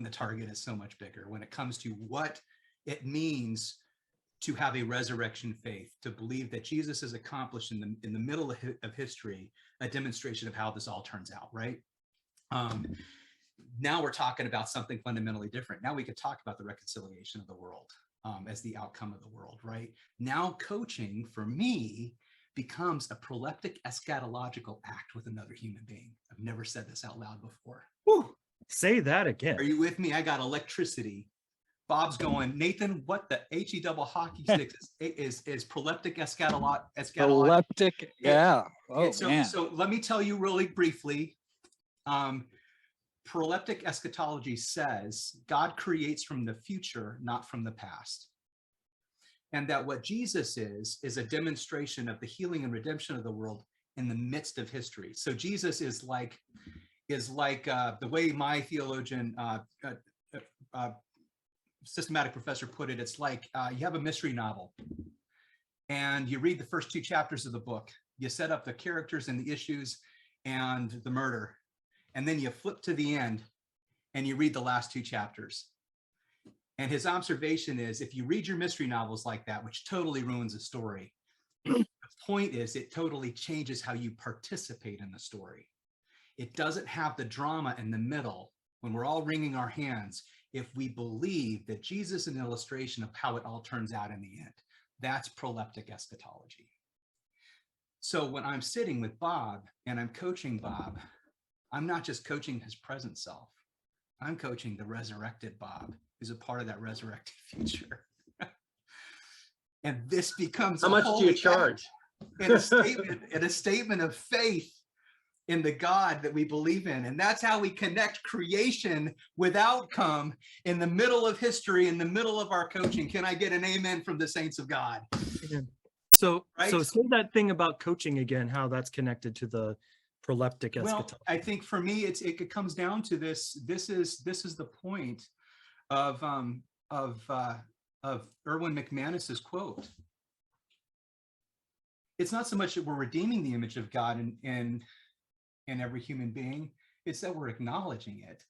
the target is so much bigger when it comes to what it means to have a resurrection faith, to believe that Jesus has accomplished in the middle of history a demonstration of how this all turns out, right? Now we're talking about something fundamentally different. Now we could talk about the reconciliation of the world as the outcome of the world, right? Now coaching, for me, becomes a proleptic eschatological act with another human being. I've never said this out loud before. Whew. Say that again. Are you with me? I got electricity. Bob's going, Nathan, what the HE double hockey stick is proleptic eschatology. Proleptic, yeah. Oh, man. So let me tell you really briefly. Proleptic eschatology says God creates from the future, not from the past. And that what Jesus is a demonstration of the healing and redemption of the world in the midst of history. So Jesus is like the way my theologian, systematic professor put it, it's like you have a mystery novel and you read the first 2 chapters of the book. You set up the characters and the issues and the murder. And then you flip to the end and you read the last 2 chapters. And his observation is, if you read your mystery novels like that, which totally ruins the story, the point is it totally changes how you participate in the story. It doesn't have the drama in the middle when we're all wringing our hands if we believe that Jesus is an illustration of how it all turns out in the end. That's proleptic eschatology. So when I'm sitting with Bob and I'm coaching Bob, I'm not just coaching his present self. I'm coaching the resurrected Bob, who's a part of that resurrected future. And this becomes how much do you charge? In a statement of faith in the God that we believe in. And that's how we connect creation with outcome in the middle of history, in the middle of our coaching. Can I get an amen from the saints of God? So, right? So say that thing about coaching again, how that's connected to the proleptic eschatology. Well, I think for me, it comes down to this. This is the point of Erwin McManus's quote. It's not so much that we're redeeming the image of God in every human being. It's that we're acknowledging it,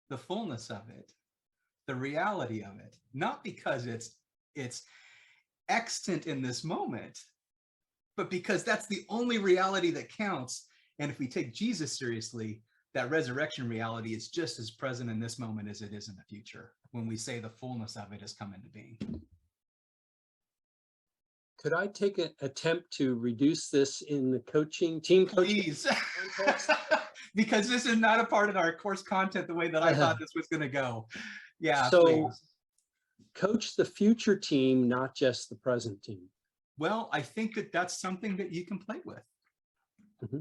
the fullness of it, the reality of it. Not because it's extant in this moment, but because that's the only reality that counts. And if we take Jesus seriously, that resurrection reality is just as present in this moment as it is in the future, when we say the fullness of it has come into being. Could I take an attempt to reduce this in the coaching, team coaching? Please. Because this is not a part of our course content the way that I thought this was going to go. Yeah, so please. Coach the future team, not just the present team. Well, I think that that's something that you can play with. Mm-hmm.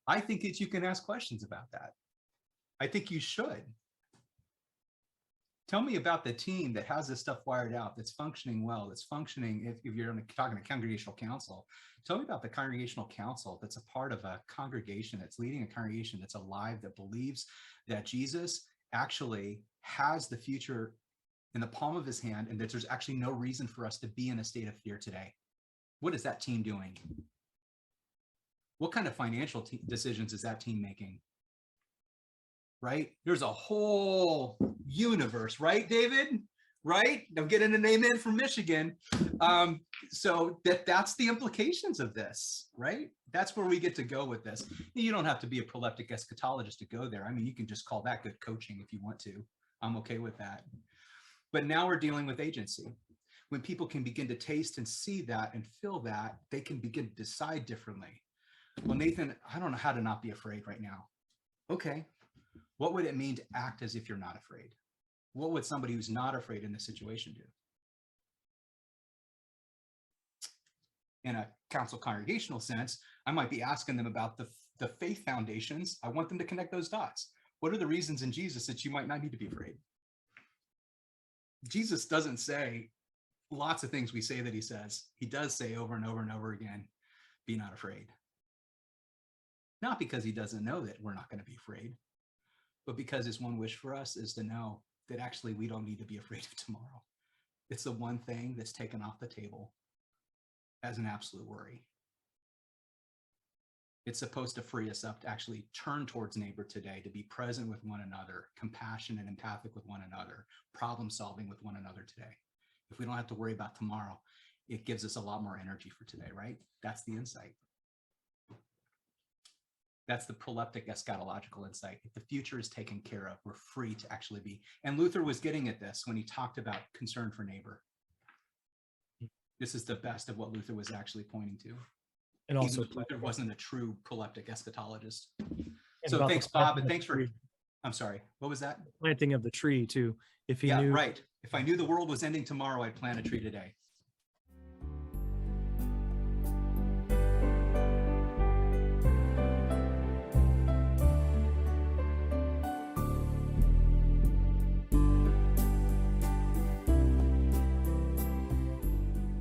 I think that you can ask questions about that. I think you should. Tell me about the team that has this stuff wired out, that's functioning well, that's functioning, if you're talking to congregational council, tell me about the congregational council that's a part of a congregation, that's leading a congregation that's alive, that believes that Jesus actually has the future in the palm of his hand, and that there's actually no reason for us to be in a state of fear today. What is that team doing? What kind of financial decisions is that team making? Right? There's a whole universe, right, David? Right? I'm getting an amen from Michigan. So that's the implications of this, right? That's where we get to go with this. You don't have to be a proleptic eschatologist to go there. I mean, you can just call that good coaching if you want to. I'm okay with that. But now we're dealing with agency. When people can begin to taste and see that and feel that, they can begin to decide differently. Well, Nathan, I don't know how to not be afraid right now. Okay. What would it mean to act as if you're not afraid? What would somebody who's not afraid in this situation do? In a council congregational sense, I might be asking them about the faith foundations. I want them to connect those dots. What are the reasons in Jesus that you might not need to be afraid? Jesus doesn't say lots of things we say that he says. He does say over and over and over again, be not afraid. Not because he doesn't know that we're not going to be afraid, but because his one wish for us is to know that actually we don't need to be afraid of tomorrow. It's the one thing that's taken off the table as an absolute worry. It's supposed to free us up to actually turn towards neighbor today, to be present with one another, compassionate and empathic with one another, problem solving with one another today. If we don't have to worry about tomorrow, it gives us a lot more energy for today, right? That's the insight. That's the proleptic eschatological insight. If the future is taken care of, we're free to actually be. And Luther was getting at this when he talked about concern for neighbor. This is the best of what Luther was actually pointing to. And also, Even though Luther wasn't a true proleptic eschatologist. and So about the thanks, Bob, planting and of thanks the for, tree. I'm sorry, what was that? Planting of the tree too. If he Yeah, knew, right. If I knew the world was ending tomorrow, I'd plant a tree today.